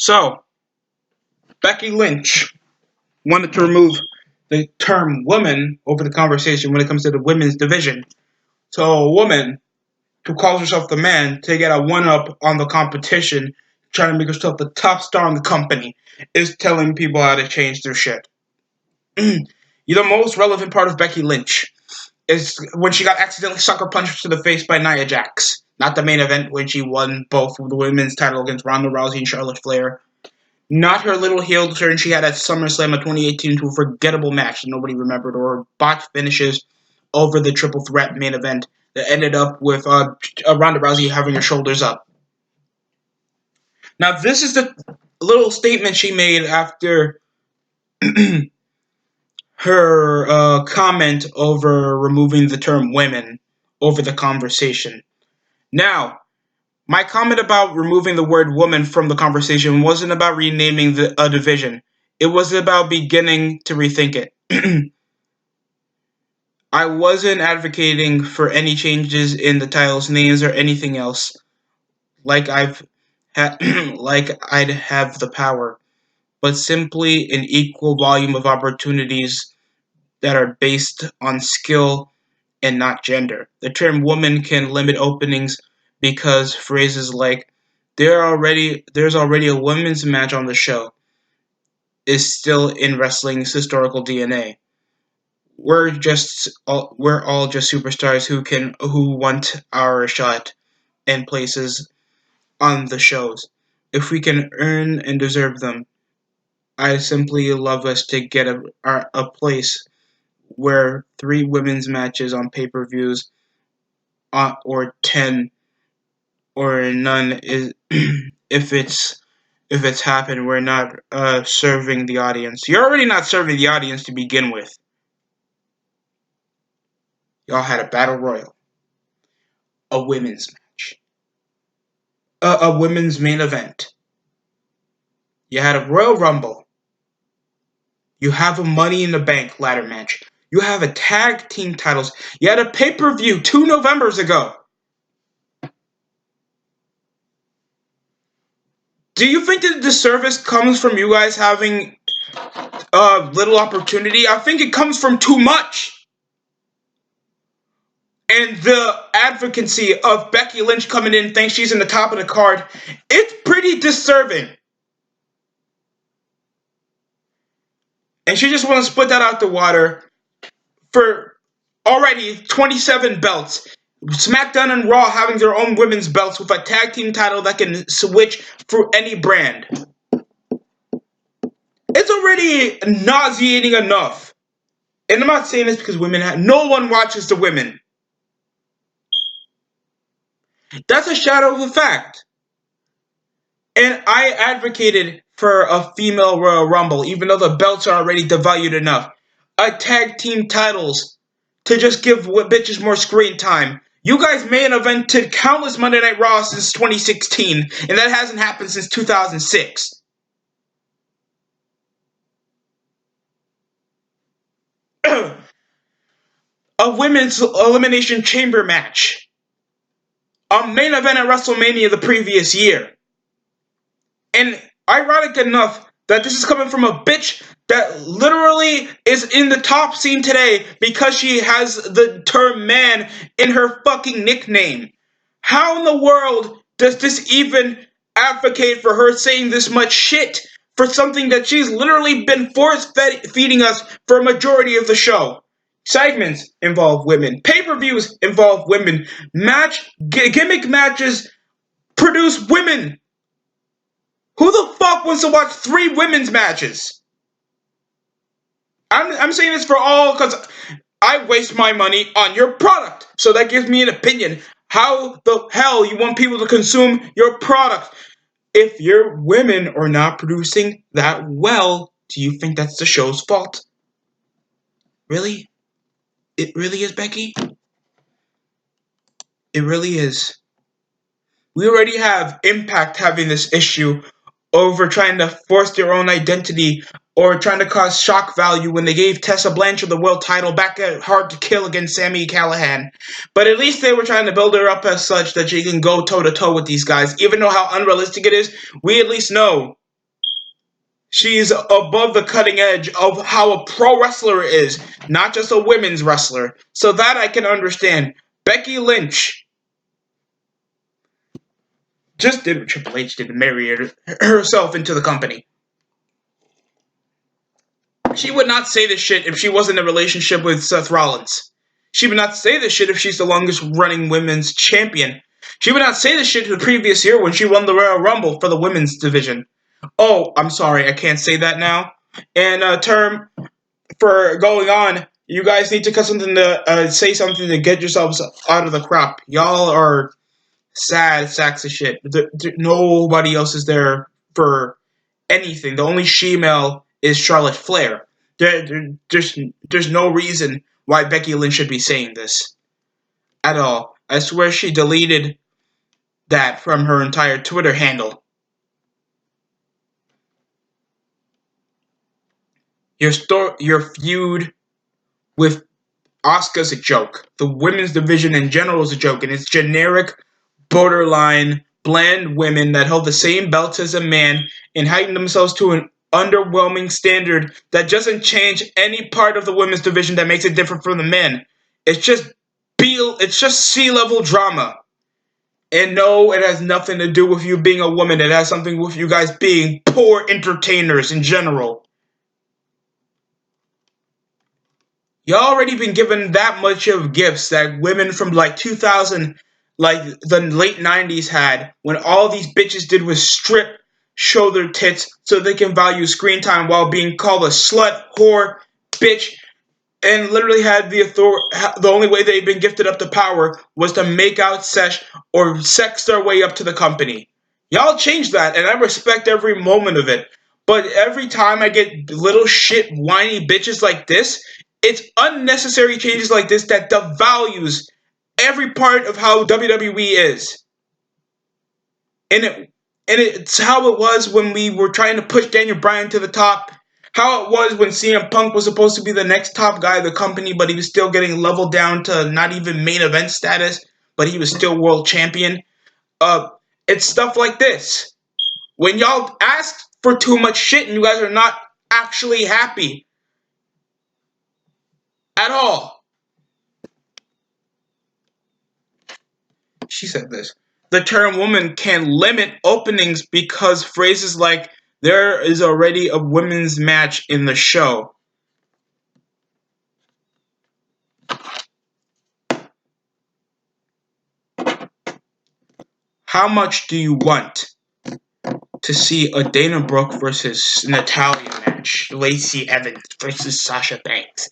So, Becky Lynch wanted to remove the term woman over the conversation when it comes to the women's division. So, a woman who calls herself the man to get a one up on the competition, trying to make herself the top star in the company, is telling people how to change their shit. The most relevant part of Becky Lynch is when she got accidentally sucker punched to the face by Nia Jax. Not the main event when she won both the women's title against Ronda Rousey and Charlotte Flair. Not her little heel turn she had at SummerSlam of 2018 to a forgettable match that nobody remembered, or botched finishes over the triple threat main event that ended up with Ronda Rousey having her shoulders up. Now, this is the little statement she made after her comment over removing the term women over the conversation. Now, my comment about removing the word woman from the conversation wasn't about renaming a division. It was about beginning to rethink it. I wasn't advocating for any changes in the titles, names, or anything else, like like I'd have the power, but simply an equal volume of opportunities that are based on skill and not gender. The term woman can limit openings because phrases like there's already a women's match on the show is still in wrestling's historical DNA. We're all just superstars who want our shot and places on the shows. If we can earn and deserve them, I simply love us to get a place where 3 women's matches on pay-per-views, or 10 or none is if it's happened, we're not serving the audience. You're already not serving the audience to begin with. Y'all had a battle royal, a women's match, a women's main event. You had a Royal Rumble. You have a Money in the Bank ladder match. You have a tag team titles. You had a pay-per-view 2 Novembers ago. Do you think that the disservice comes from you guys having little opportunity? I think it comes from too much. And the advocacy of Becky Lynch coming in, thinks she's in the top of the card, it's pretty disturbing. And she just wants to split that out the water for already 27 belts. SmackDown and Raw having their own women's belts with a tag team title that can switch through any brand. It's already nauseating enough. And I'm not saying this because no one watches the women. That's a shadow of a fact. And I advocated for a female Royal Rumble, even though the belts are already devalued enough. A tag team titles to just give bitches more screen time. You guys main evented countless Monday Night Raw since 2016, and that hasn't happened since 2006. A women's elimination chamber match. A main event at WrestleMania the previous year. And ironic enough that this is coming from a bitch that literally is in the top scene today because she has the term man in her fucking nickname. How in the world does this even advocate for her saying this much shit for something that she's literally been force-feeding us for a majority of the show? Segments involve women. Pay-per-views involve women. Gimmick matches produce women. Who the fuck wants to watch 3 women's matches? I'm saying this for all because I waste my money on your product. So that gives me an opinion. How the hell you want people to consume your product? If your women are not producing that well, do you think that's the show's fault? Really? It really is, Becky? It really is. We already have Impact having this issue over trying to force their own identity or trying to cause shock value when they gave Tessa Blanchard the world title back at Hard to Kill against Sami Callihan. But at least they were trying to build her up as such that she can go toe-to-toe with these guys. Even though how unrealistic it is, we at least know She's above the cutting edge of how a pro wrestler is, not just a women's wrestler. So that I can understand. Becky Lynch just did what Triple H did to marry herself into the company. She would not say this shit if she wasn't in a relationship with Seth Rollins. She would not say this shit if she's the longest running women's champion. She would not say this shit the previous year when she won the Royal Rumble for the women's division. Oh, I'm sorry, I can't say that now. And term for going on, you guys need to cut something to say something to get yourselves out of the crop. Y'all are sad sacks of shit. Nobody else is there for anything. The only she-male is Charlotte Flair. There's no reason why Becky Lynch should be saying this at all. I swear she deleted that from her entire Twitter handle. Your feud with Asuka's a joke. The women's division in general is a joke, and it's generic, borderline, bland women that hold the same belts as a man and heighten themselves to an underwhelming standard that doesn't change any part of the women's division that makes it different from the men. It's just sea-level drama. And no, it has nothing to do with you being a woman. It has something with you guys being poor entertainers in general. You already been given that much of gifts that women from like 2000, like the late 90s had, when all these bitches did was strip, show their tits so they can value screen time while being called a slut, whore, bitch, and literally had the only way they'd been gifted up to power was to make out sesh or sex their way up to the company. Y'all changed that, and I respect every moment of it. But every time I get little shit whiny bitches like this, it's unnecessary changes like this that devalues every part of how WWE is. And it's how it was when we were trying to push Daniel Bryan to the top. How it was when CM Punk was supposed to be the next top guy of the company, but he was still getting leveled down to not even main event status, but he was still world champion. It's stuff like this. When y'all ask for too much shit and you guys are not actually happy at all. She said this. The term woman can limit openings because phrases like there is already a women's match in the show. How much do you want to see a Dana Brooke versus Natalya match? Lacey Evans versus Sasha Banks.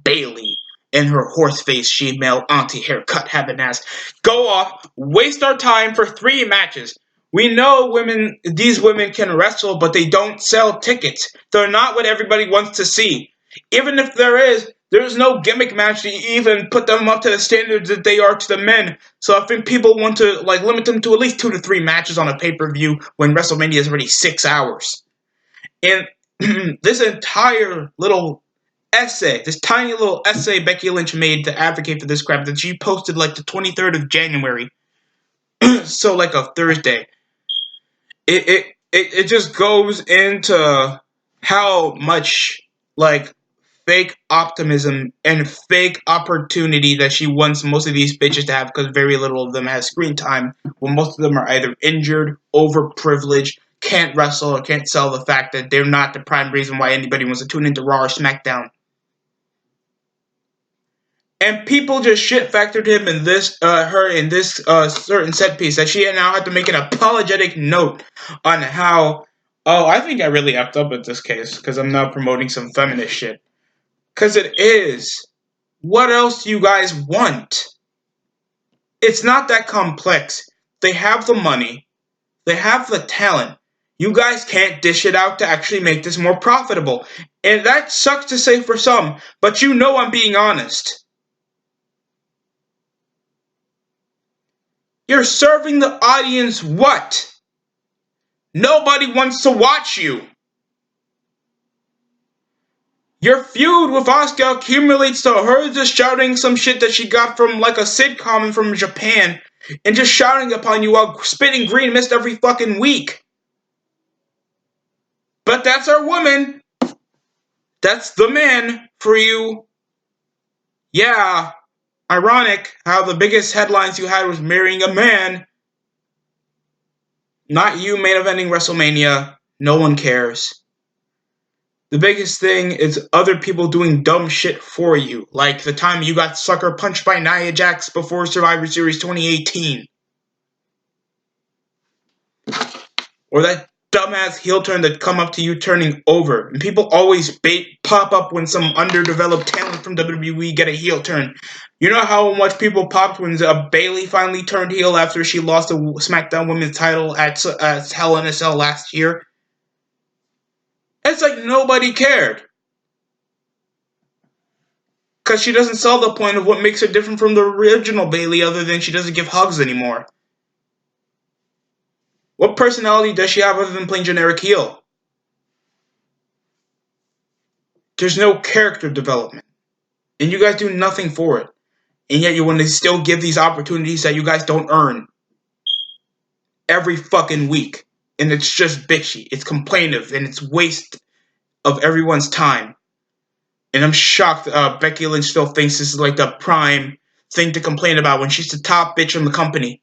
Bayley and her horse face she-male auntie haircut having ass. Go off, waste our time for 3 matches. We know these women can wrestle, but they don't sell tickets. They're not what everybody wants to see. Even if there's no gimmick match to even put them up to the standards that they are to the men. So I think people want to limit them to at least 2 to 3 matches on a pay-per-view when WrestleMania is already 6 hours. And this entire little essay, this tiny little essay Becky Lynch made to advocate for this crap that she posted the 23rd of January, so a Thursday. It just goes into how much fake optimism and fake opportunity that she wants most of these bitches to have, because very little of them has screen time, when most of them are either injured, overprivileged, can't wrestle, or can't sell the fact that they're not the prime reason why anybody wants to tune into Raw or SmackDown. And people just shit factored him in her in this certain set piece that she now had to make an apologetic note on how, oh, I think I really effed up with this case because I'm now promoting some feminist shit. Because it is. What else do you guys want? It's not that complex. They have the money. They have the talent. You guys can't dish it out to actually make this more profitable. And that sucks to say for some, but you know I'm being honest. You're serving the audience what? Nobody wants to watch you. Your feud with Asuka accumulates to her just shouting some shit that she got from a sitcom from Japan and just shouting upon you while spitting green mist every fucking week. But that's our woman. That's the man for you. Yeah, ironic how the biggest headlines you had was marrying a man. Not you main eventing WrestleMania. No one cares. The biggest thing is other people doing dumb shit for you, like the time you got sucker punched by Nia Jax before Survivor Series 2018. Or that dumbass heel turn that come up to you turning over. And people always pop up when some underdeveloped talent from WWE get a heel turn. You know how much people popped when Bayley finally turned heel after she lost the SmackDown Women's title at Hell in a Cell last year? It's like nobody cared. Because she doesn't sell the point of what makes her different from the original Bayley other than she doesn't give hugs anymore. What personality does she have other than playing generic heel? There's no character development. And you guys do nothing for it. And yet you want to still give these opportunities that you guys don't earn. Every fucking week. And it's just bitchy. It's complainative. And it's waste of everyone's time. And I'm shocked Becky Lynch still thinks this is like the prime thing to complain about when she's the top bitch in the company.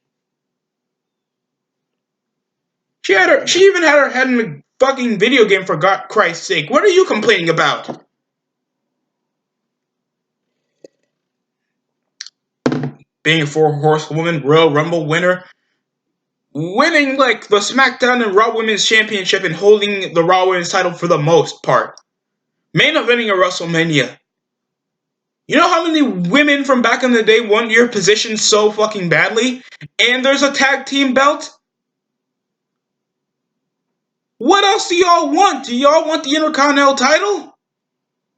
She even had her head in a fucking video game, for God Christ's sake. What are you complaining about? Being a 4-horsewoman Royal Rumble winner, winning like the SmackDown and Raw Women's Championship and holding the Raw Women's title for the most part. Main eventing a WrestleMania. You know how many women from back in the day want your position so fucking badly? And there's a tag team belt? What else do y'all want? Do y'all want the Intercontinental title?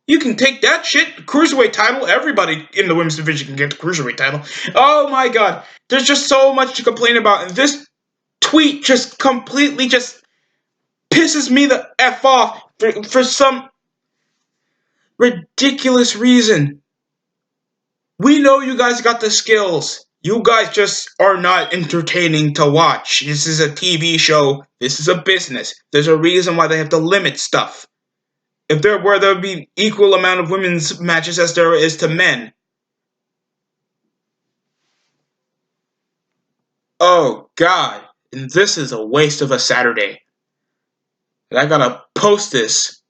You can take that shit. Cruiserweight title. Everybody in the women's division can get the Cruiserweight title. Oh my god. There's just so much to complain about. And this tweet just completely just pisses me the F off for some ridiculous reason. We know you guys got the skills. You guys just are not entertaining to watch. This is a TV show. This is a business. There's a reason why they have to limit stuff. If there were, there would be equal amount of women's matches as there is to men. Oh god. And this is a waste of a Saturday. And I gotta post this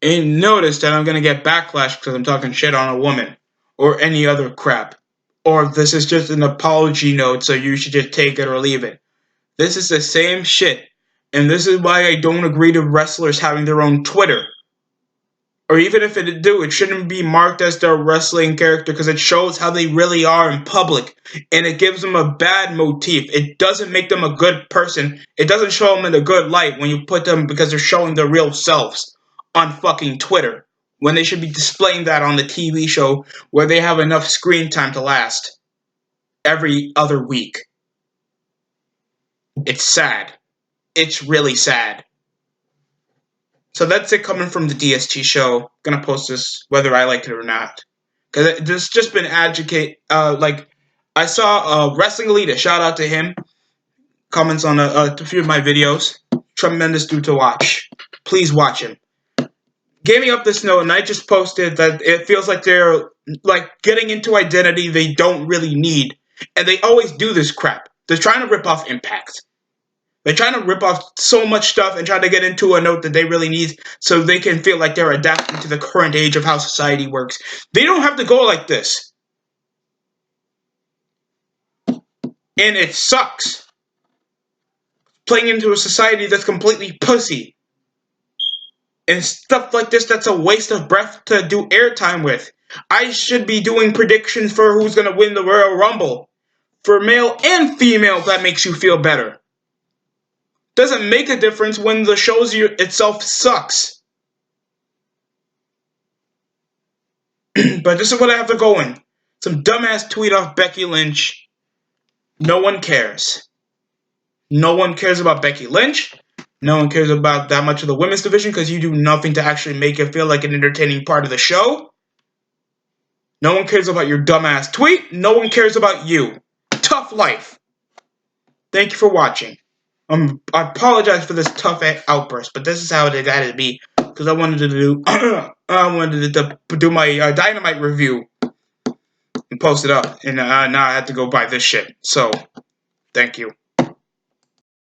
and notice that I'm gonna get backlash because I'm talking shit on a woman. Or any other crap. Or this is just an apology note, so you should just take it or leave it. This is the same shit. And this is why I don't agree to wrestlers having their own Twitter. Or even if it do, it shouldn't be marked as their wrestling character because it shows how they really are in public. And it gives them a bad motif. It doesn't make them a good person. It doesn't show them in a good light when you put them because they're showing their real selves on fucking Twitter. When they should be displaying that on the TV show where they have enough screen time to last every other week. It's sad. It's really sad. So that's it coming from the DST show. Gonna post this whether I like it or not. Because there's just been I saw Wrestling Elite, shout out to him. Comments on a few of my videos. Tremendous dude to watch. Please watch him. Gave me up this note and I just posted that it feels like they're like getting into identity they don't really need. And they always do this crap. They're trying to rip off Impact. They're trying to rip off so much stuff and try to get into a note that they really need so they can feel like they're adapting to the current age of how society works. They don't have to go like this. And it sucks. Playing into a society that's completely pussy. And stuff like this that's a waste of breath to do airtime with. I should be doing predictions for who's going to win the Royal Rumble. For male and female, if that makes you feel better. Doesn't make a difference when the show itself sucks. But this is what I have to go in. Some dumbass tweet off Becky Lynch. No one cares. No one cares about Becky Lynch. No one cares about that much of the women's division because you do nothing to actually make it feel like an entertaining part of the show. No one cares about your dumbass tweet. No one cares about you. Tough life. Thank you for watching. I apologize for this tough outburst, but this is how it had to be because I wanted to do my Dynamite review and post it up, and now I have to go buy this shit. So, thank you.